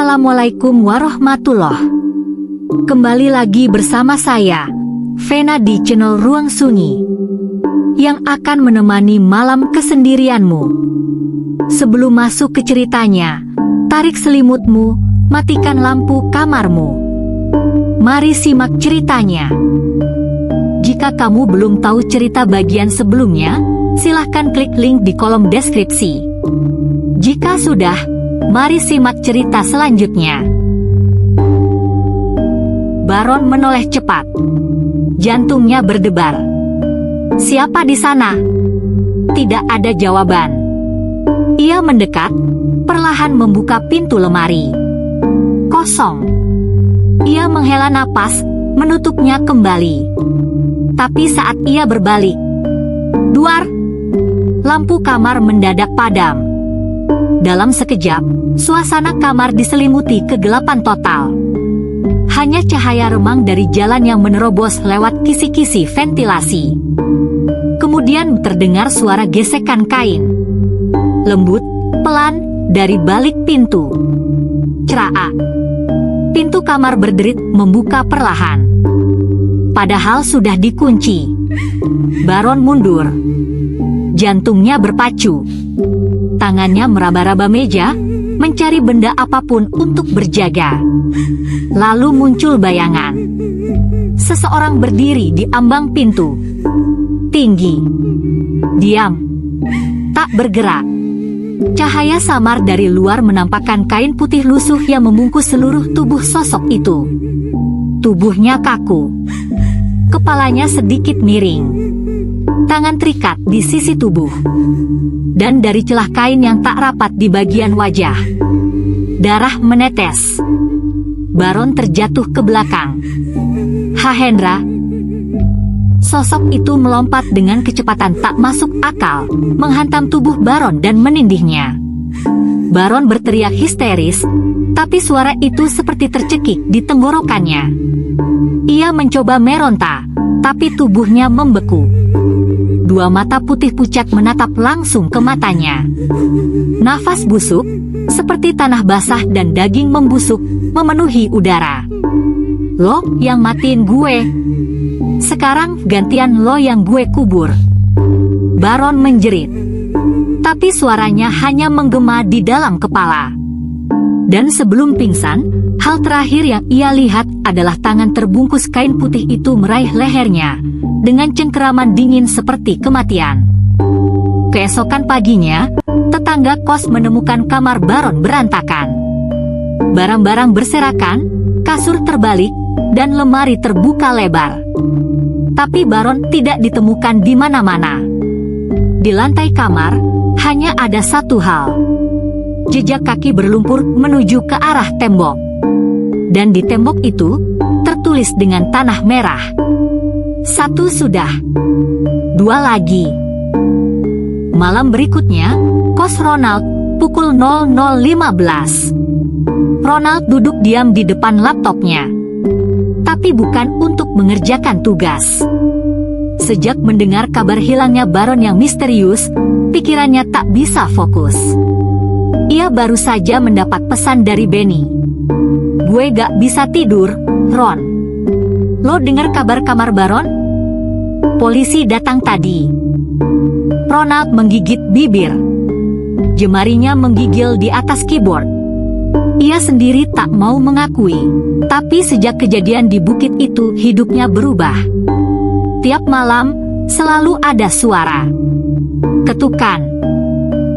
Assalamualaikum warahmatullahi. Kembali lagi bersama saya, Vena di channel Ruang Sunyi, yang akan menemani malam kesendirianmu. Sebelum masuk ke ceritanya, tarik selimutmu, matikan lampu kamarmu. Mari simak ceritanya. Jika kamu belum tahu cerita bagian sebelumnya, silahkan klik link di kolom deskripsi. Jika sudah, mari simak cerita selanjutnya. Baron menoleh cepat. Jantungnya berdebar. Siapa di sana? Tidak ada jawaban. Ia mendekat, perlahan membuka pintu lemari. Kosong. Ia menghela napas, menutupnya kembali. Tapi saat ia berbalik, duar! Lampu kamar mendadak padam. Dalam sekejap, suasana kamar diselimuti kegelapan total. Hanya cahaya remang dari jalan yang menerobos lewat kisi-kisi ventilasi. Kemudian terdengar suara gesekan kain. Lembut, pelan, dari balik pintu. Ceraa. Pintu kamar berderit membuka perlahan. Padahal sudah dikunci. Baron mundur. Jantungnya berpacu. Tangannya meraba-raba meja, mencari benda apapun untuk berjaga. Lalu muncul bayangan. Seseorang berdiri di ambang pintu. Tinggi. Diam. Tak bergerak. Cahaya samar dari luar menampakkan kain putih lusuh yang membungkus seluruh tubuh sosok itu. Tubuhnya kaku. Kepalanya sedikit miring. Tangan terikat di sisi tubuh. Dan dari celah kain yang tak rapat di bagian wajah, darah menetes. Baron terjatuh ke belakang. Hahendra. Sosok itu melompat dengan kecepatan tak masuk akal, menghantam tubuh Baron dan menindihnya. Baron berteriak histeris, tapi suara itu seperti tercekik di tenggorokannya. Ia mencoba meronta, tapi tubuhnya membeku. Dua mata putih pucat menatap langsung ke matanya. Nafas busuk, seperti tanah basah dan daging membusuk, memenuhi udara. Lo yang matiin gue. Sekarang gantian lo yang gue kubur. Baron menjerit. Tapi suaranya hanya menggema di dalam kepala. Dan sebelum pingsan, hal terakhir yang ia lihat adalah tangan terbungkus kain putih itu meraih lehernya, dengan cengkeraman dingin seperti kematian. Keesokan paginya, tetangga kos menemukan kamar Baron berantakan. Barang-barang berserakan, kasur terbalik, dan lemari terbuka lebar. Tapi Baron tidak ditemukan di mana-mana. Di lantai kamar, hanya ada satu hal. Jejak kaki berlumpur menuju ke arah tembok. Dan di tembok itu, tertulis dengan tanah merah. Satu sudah. Dua lagi. Malam berikutnya, kos Ronald, pukul 00.15. Ronald duduk diam di depan laptopnya. Tapi bukan untuk mengerjakan tugas. Sejak mendengar kabar hilangnya Baron yang misterius, pikirannya tak bisa fokus. Ia baru saja mendapat pesan dari Benny. Gue gak bisa tidur, Ron. Lo dengar kabar kamar Baron? Polisi datang tadi. Ronald menggigit bibir. Jemarinya menggigil di atas keyboard. Ia sendiri tak mau mengakui, tapi sejak kejadian di bukit itu hidupnya berubah. Tiap malam, selalu ada suara. Ketukan.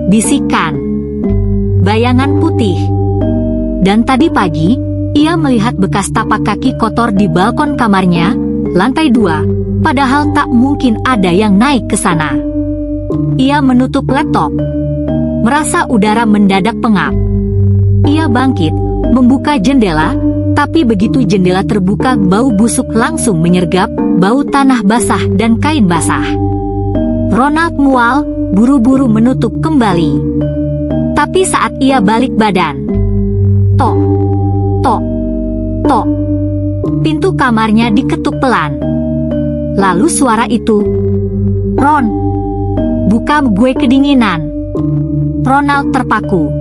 Bisikan. Bayangan putih. Dan tadi pagi, ia melihat bekas tapak kaki kotor di balkon kamarnya, lantai 2, padahal tak mungkin ada yang naik ke sana. Ia menutup laptop. Merasa udara mendadak pengap. Ia bangkit, membuka jendela, tapi begitu jendela terbuka bau busuk langsung menyergap, bau tanah basah dan kain basah. Ronald mual, buru-buru menutup kembali. Tapi saat ia balik badan, tok, tok, tok, pintu kamarnya diketuk pelan. Lalu suara itu, Ron, buka, gue kedinginan. Ronald terpaku.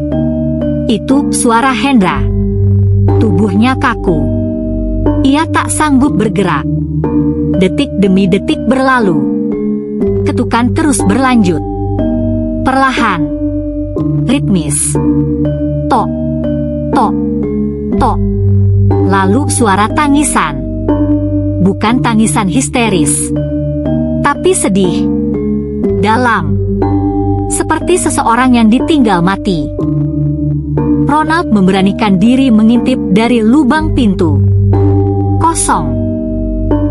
Itu suara Hendra. Tubuhnya kaku. Ia tak sanggup bergerak. Detik demi detik berlalu. Ketukan terus berlanjut. Perlahan. Ritmis. Tok. Tok. Tok. Lalu suara tangisan. Bukan tangisan histeris, tapi sedih. Dalam. Seperti seseorang yang ditinggal mati. Ronald memberanikan diri mengintip dari lubang pintu. Kosong.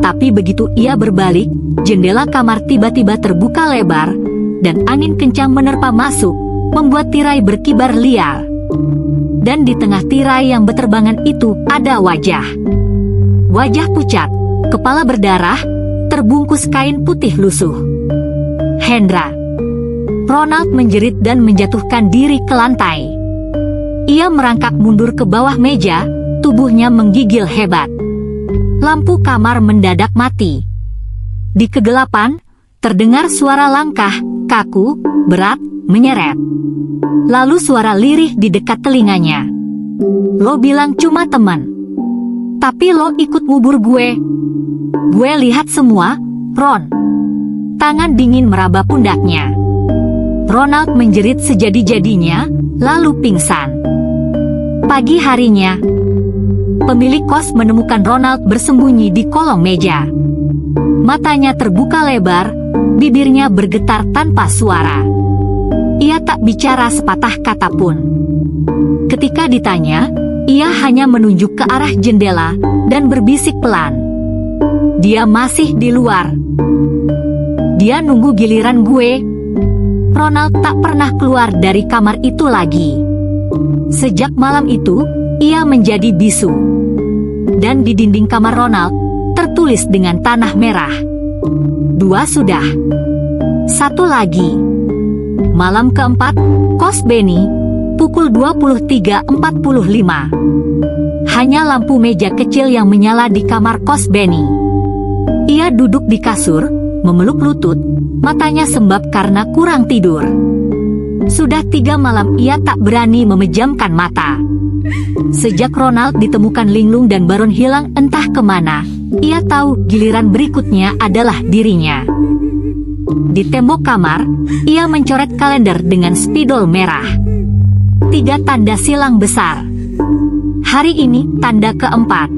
Tapi begitu ia berbalik, jendela kamar tiba-tiba terbuka lebar, dan angin kencang menerpa masuk, membuat tirai berkibar liar. Dan di tengah tirai yang beterbangan itu ada wajah. Wajah pucat, kepala berdarah, terbungkus kain putih lusuh. Hendra. Ronald menjerit dan menjatuhkan diri ke lantai. Ia merangkak mundur ke bawah meja, tubuhnya menggigil hebat. Lampu kamar mendadak mati. Di kegelapan, terdengar suara langkah, kaku, berat, menyeret. Lalu suara lirih di dekat telinganya. Lo bilang cuma teman. Tapi lo ikut ngubur gue. Gue lihat semua, Ron. Tangan dingin meraba pundaknya. Ronald menjerit sejadi-jadinya, lalu pingsan. Pagi harinya, pemilik kos menemukan Ronald bersembunyi di kolong meja. Matanya terbuka lebar, bibirnya bergetar tanpa suara. Ia tak bicara sepatah kata pun. Ketika ditanya, ia hanya menunjuk ke arah jendela dan berbisik pelan. Dia masih di luar. Dia nunggu giliran gue. Ronald tak pernah keluar dari kamar itu lagi. Sejak malam itu, ia menjadi bisu. Dan di dinding kamar Ronald, tertulis dengan tanah merah. 2 sudah. 1 lagi. Malam keempat, kos Benny, pukul 23.45. Hanya lampu meja kecil yang menyala di kamar kos Benny. Ia duduk di kasur, memeluk lutut, matanya sembab karena kurang tidur. Sudah 3 malam ia tak berani memejamkan mata. Sejak Ronald ditemukan linglung dan Baron hilang entah kemana, ia tahu giliran berikutnya adalah dirinya. Di tembok kamar, ia mencoret kalender dengan spidol merah. 3 tanda silang besar. Hari ini tanda keempat.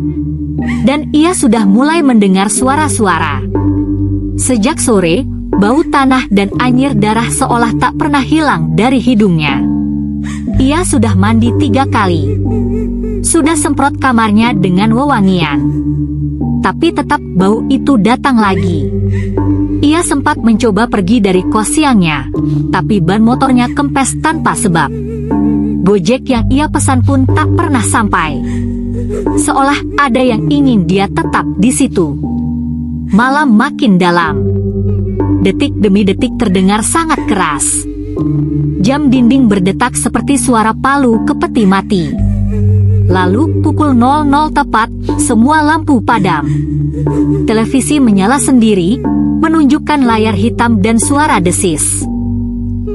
Dan ia sudah mulai mendengar suara-suara. Sejak sore, bau tanah dan anyir darah seolah tak pernah hilang dari hidungnya. Ia sudah mandi 3 kali. Sudah semprot kamarnya dengan wewangian. Tapi tetap bau itu datang lagi. Ia sempat mencoba pergi dari kos siangnya, tapi ban motornya kempes tanpa sebab. Gojek yang ia pesan pun tak pernah sampai. Seolah ada yang ingin dia tetap di situ. Malam makin dalam. Detik demi detik terdengar sangat keras. Jam dinding berdetak seperti suara palu ke peti mati. Lalu pukul 00 tepat, semua lampu padam. Televisi menyala sendiri, menunjukkan layar hitam dan suara desis.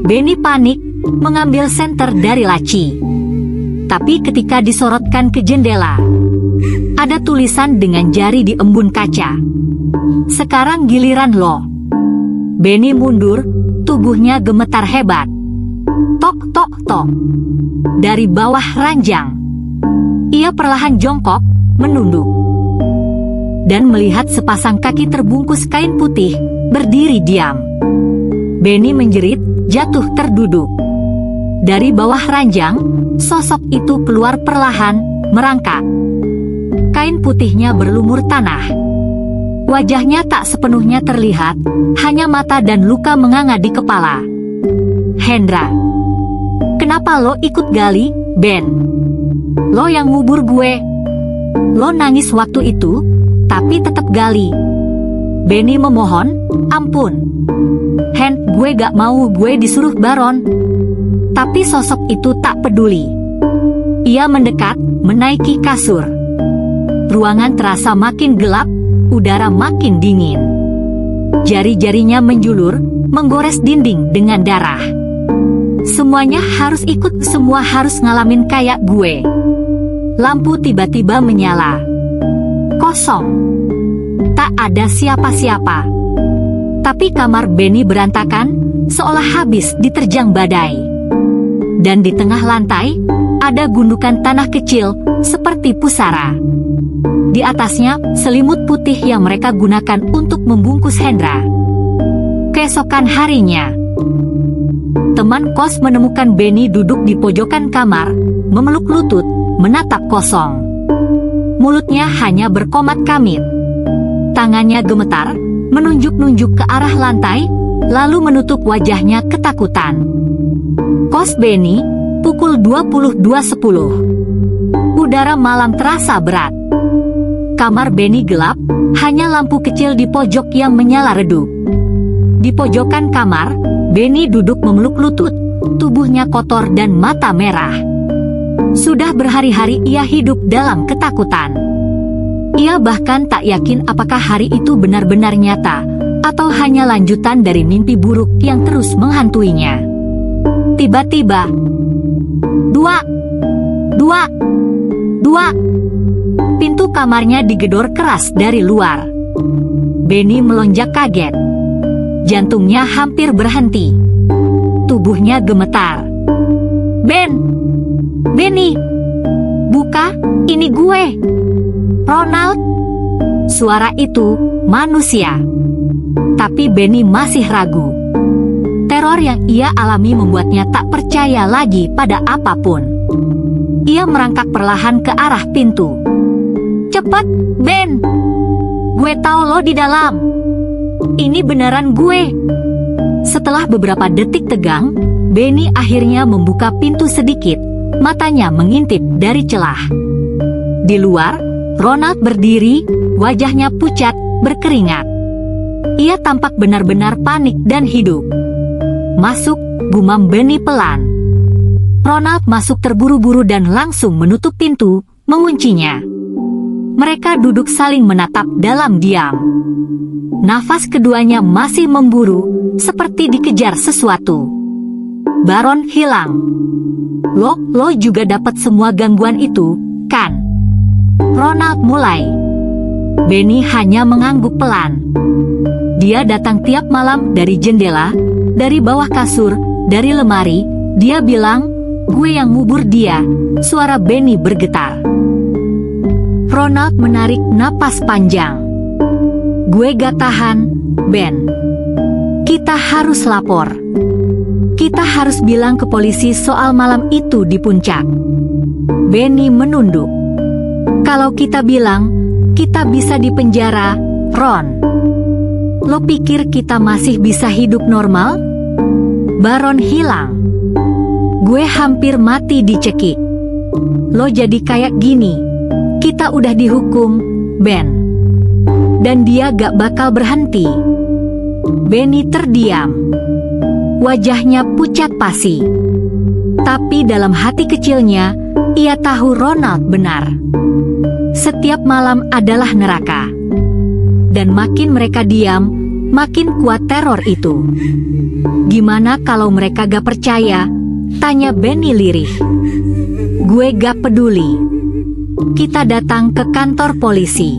Benny panik, mengambil senter dari laci. Tapi ketika disorotkan ke jendela, ada tulisan dengan jari di embun kaca. Sekarang giliran lo. Benny mundur, tubuhnya gemetar hebat. Tok tok tok. Dari bawah ranjang. Ia perlahan jongkok, menunduk. Dan melihat sepasang kaki terbungkus kain putih, berdiri diam. Benny menjerit, jatuh terduduk. Dari bawah ranjang, sosok itu keluar perlahan, merangkak. Kain putihnya berlumur tanah. Wajahnya tak sepenuhnya terlihat, hanya mata dan luka menganga di kepala. Hendra. Kenapa lo ikut gali, Ben? Lo yang ngubur gue. Lo nangis waktu itu, tapi tetap gali. Benny memohon, ampun. Hen, gue gak mau gue disuruh Baron. Tapi sosok itu tak peduli. Ia mendekat, menaiki kasur. Ruangan terasa makin gelap, udara makin dingin. Jari-jarinya menjulur, menggores dinding dengan darah. Semuanya harus ikut, semua harus ngalamin kayak gue. lampu tiba-tiba menyala. Kosong. Tak ada siapa-siapa. Tapi kamar Benny berantakan, seolah habis diterjang badai. Dan di tengah lantai, ada gundukan tanah kecil, seperti pusara. Di atasnya, selimut putih yang mereka gunakan untuk membungkus Hendra. Keesokan harinya, teman kos menemukan Benny duduk di pojokan kamar, memeluk lutut, menatap kosong. Mulutnya hanya berkomat kamit. Tangannya gemetar, menunjuk-nunjuk ke arah lantai, lalu menutup wajahnya ketakutan. Kos Benny, pukul 22.10. Udara malam terasa berat. Kamar Benny gelap, hanya lampu kecil di pojok yang menyala redup. Di pojokan kamar, Benny duduk memeluk lutut, tubuhnya kotor dan mata merah. Sudah berhari-hari ia hidup dalam ketakutan. Ia bahkan tak yakin apakah hari itu benar-benar nyata, atau hanya lanjutan dari mimpi buruk yang terus menghantuinya. Tiba-tiba, dua, pintu kamarnya digedor keras dari luar. Benny melonjak kaget. Jantungnya hampir berhenti. Tubuhnya gemetar. Benny, buka, ini gue. Ronald. Suara itu manusia. Tapi Benny masih ragu. Teror yang ia alami membuatnya tak percaya lagi pada apapun. Ia merangkak perlahan ke arah pintu. Cepat, Ben. Gue tahu lo di dalam. Ini beneran gue. Setelah beberapa detik tegang, Benny akhirnya membuka pintu sedikit. Matanya mengintip dari celah. Di luar, Ronald berdiri, wajahnya pucat, berkeringat. Ia tampak benar-benar panik dan hidup. Masuk, gumam Benny pelan. Ronald masuk terburu-buru dan langsung menutup pintu, menguncinya. Mereka duduk saling menatap dalam diam. Nafas keduanya masih memburu, seperti dikejar sesuatu. Baron hilang. Lo juga dapat semua gangguan itu, kan? Ronald mulai. Benny hanya mengangguk pelan. Dia datang tiap malam dari jendela, dari bawah kasur, dari lemari. Dia bilang, gue yang ngubur dia. Suara Benny bergetar. Ronald menarik napas panjang. Gue gak tahan, Ben. Kita harus lapor. Kita harus bilang ke polisi soal malam itu di puncak. Benny menunduk. Kalau kita bilang, kita bisa dipenjara, Ron. Lo pikir kita masih bisa hidup normal? Baron hilang. Gue hampir mati dicekik. Lo jadi kayak gini. Kita udah dihukum, Ben. Dan dia gak bakal berhenti. Benny terdiam. Wajahnya pucat pasi. Tapi dalam hati kecilnya, ia tahu Ronald benar. Setiap malam adalah neraka. Dan makin mereka diam, makin kuat teror itu. Gimana kalau mereka gak percaya? Tanya Benny lirih. Gue gak peduli. Kita datang ke kantor polisi.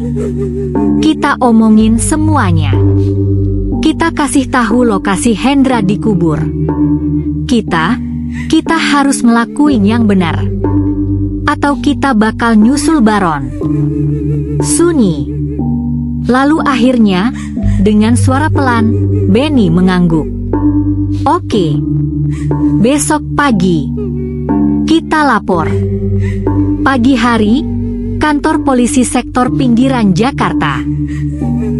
Kita omongin semuanya. Kita kasih tahu lokasi Hendra dikubur. Kita harus ngelakuin yang benar. Atau kita bakal nyusul Baron. Sunyi. Lalu akhirnya, dengan suara pelan, Benny mengangguk. Oke. Besok pagi, kita lapor. Pagi hari, kantor polisi sektor pinggiran Jakarta.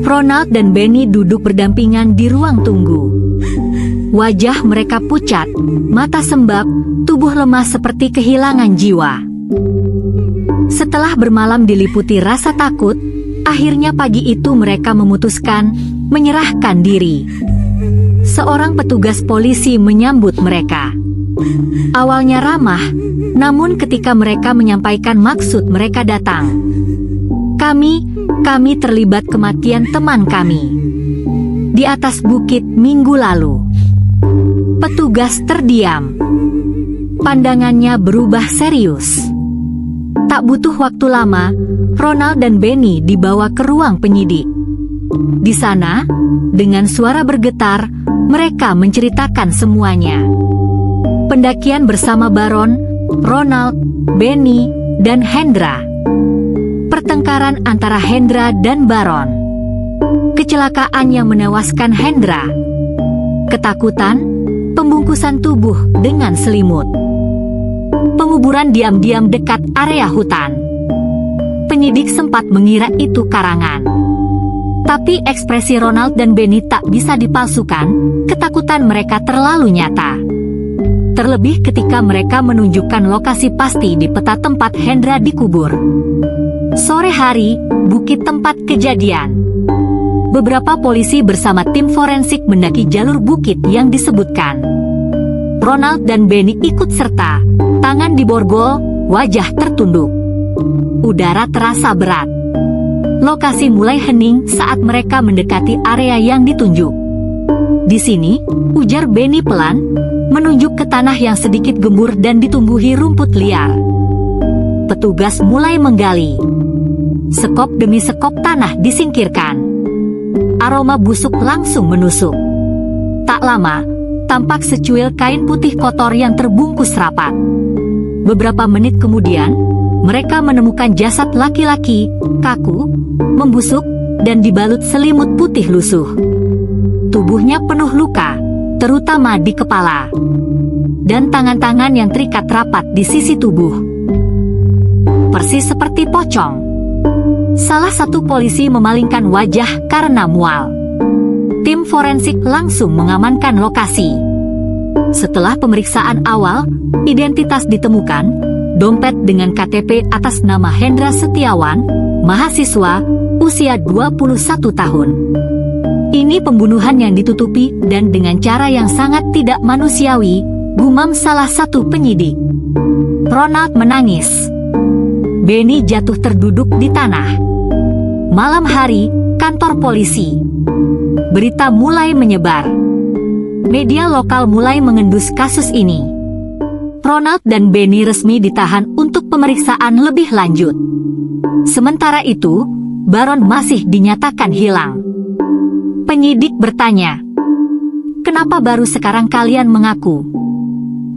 Ronald dan Benny duduk berdampingan di ruang tunggu. Wajah mereka pucat, mata sembab, tubuh lemah seperti kehilangan jiwa. Setelah bermalam diliputi rasa takut, akhirnya pagi itu mereka memutuskan menyerahkan diri. Seorang petugas polisi menyambut mereka. Awalnya ramah, namun ketika mereka menyampaikan maksud mereka datang. Kami terlibat kematian teman kami di atas bukit minggu lalu. Petugas terdiam. Pandangannya berubah serius. Tak butuh waktu lama, Ronald dan Benny dibawa ke ruang penyidik. Di sana, dengan suara bergetar, mereka menceritakan semuanya. Pendakian bersama Baron, Ronald, Benny, dan Hendra. Pertengkaran antara Hendra dan Baron. Kecelakaan yang menewaskan Hendra. Ketakutan, pembungkusan tubuh dengan selimut. Penguburan diam-diam dekat area hutan. Penyidik sempat mengira itu karangan. Tapi ekspresi Ronald dan Benny tak bisa dipalsukan, ketakutan mereka terlalu nyata. Terlebih ketika mereka menunjukkan lokasi pasti di peta tempat Hendra dikubur. Sore hari, bukit tempat kejadian. Beberapa polisi bersama tim forensik mendaki jalur bukit yang disebutkan. Ronald dan Benny ikut serta, tangan diborgol, wajah tertunduk. Udara terasa berat. Lokasi mulai hening saat mereka mendekati area yang ditunjuk. Di sini, ujar Benny pelan, menunjuk ke tanah yang sedikit gembur dan ditumbuhi rumput liar. Petugas mulai menggali. Sekop demi sekop tanah disingkirkan. Aroma busuk langsung menusuk. Tak lama, tampak secuil kain putih kotor yang terbungkus rapat. Beberapa menit kemudian, mereka menemukan jasad laki-laki, kaku, membusuk, dan dibalut selimut putih lusuh. Tubuhnya penuh luka, terutama di kepala. Dan tangan-tangan yang terikat rapat di sisi tubuh. Persis seperti pocong. Salah satu polisi memalingkan wajah karena mual. Tim forensik langsung mengamankan lokasi. Setelah pemeriksaan awal, identitas ditemukan, dompet dengan KTP atas nama Hendra Setiawan, mahasiswa, usia 21 tahun. Ini pembunuhan yang ditutupi dan dengan cara yang sangat tidak manusiawi, gumam salah satu penyidik. Ronald menangis. Benny jatuh terduduk di tanah. Malam hari, kantor polisi. Berita mulai menyebar. Media lokal mulai mengendus kasus ini. Ronald dan Benny resmi ditahan untuk pemeriksaan lebih lanjut. Sementara itu, Baron masih dinyatakan hilang. Penyidik bertanya, "Kenapa baru sekarang kalian mengaku?"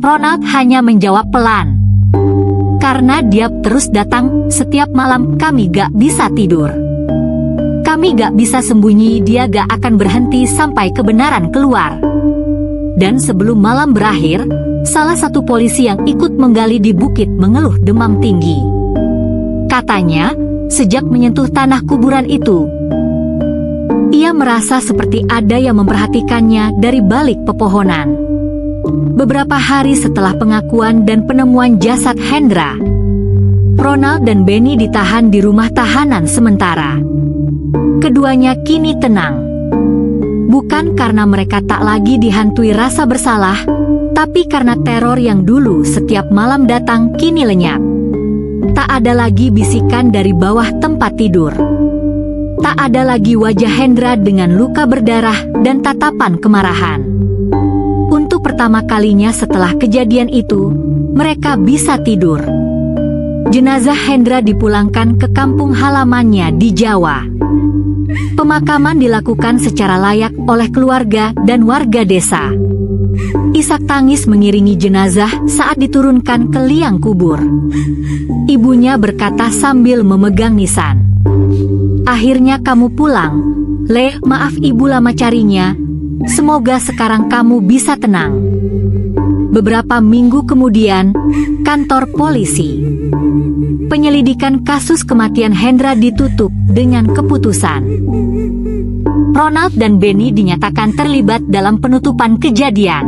Ronald hanya menjawab pelan, "Karena dia terus datang, setiap malam kami gak bisa tidur. Kami gak bisa sembunyi, dia gak akan berhenti sampai kebenaran keluar." Dan sebelum malam berakhir, salah satu polisi yang ikut menggali di bukit mengeluh demam tinggi. Katanya, sejak menyentuh tanah kuburan itu, ia merasa seperti ada yang memperhatikannya dari balik pepohonan. Beberapa hari setelah pengakuan dan penemuan jasad Hendra, Ronald dan Benny ditahan di rumah tahanan sementara. Keduanya kini tenang. Bukan karena mereka tak lagi dihantui rasa bersalah, tapi karena teror yang dulu setiap malam datang kini lenyap. Tak ada lagi bisikan dari bawah tempat tidur. Tak ada lagi wajah Hendra dengan luka berdarah dan tatapan kemarahan. Untuk pertama kalinya setelah kejadian itu, mereka bisa tidur. Jenazah Hendra dipulangkan ke kampung halamannya di Jawa. Pemakaman dilakukan secara layak oleh keluarga dan warga desa. Isak tangis mengiringi jenazah saat diturunkan ke liang kubur. Ibunya berkata sambil memegang nisan, "Akhirnya kamu pulang, Le, maaf ibu lama carinya. Semoga sekarang kamu bisa tenang." Beberapa minggu kemudian, kantor polisi. Penyelidikan kasus kematian Hendra ditutup dengan keputusan. Ronald dan Benny dinyatakan terlibat dalam penutupan kejadian.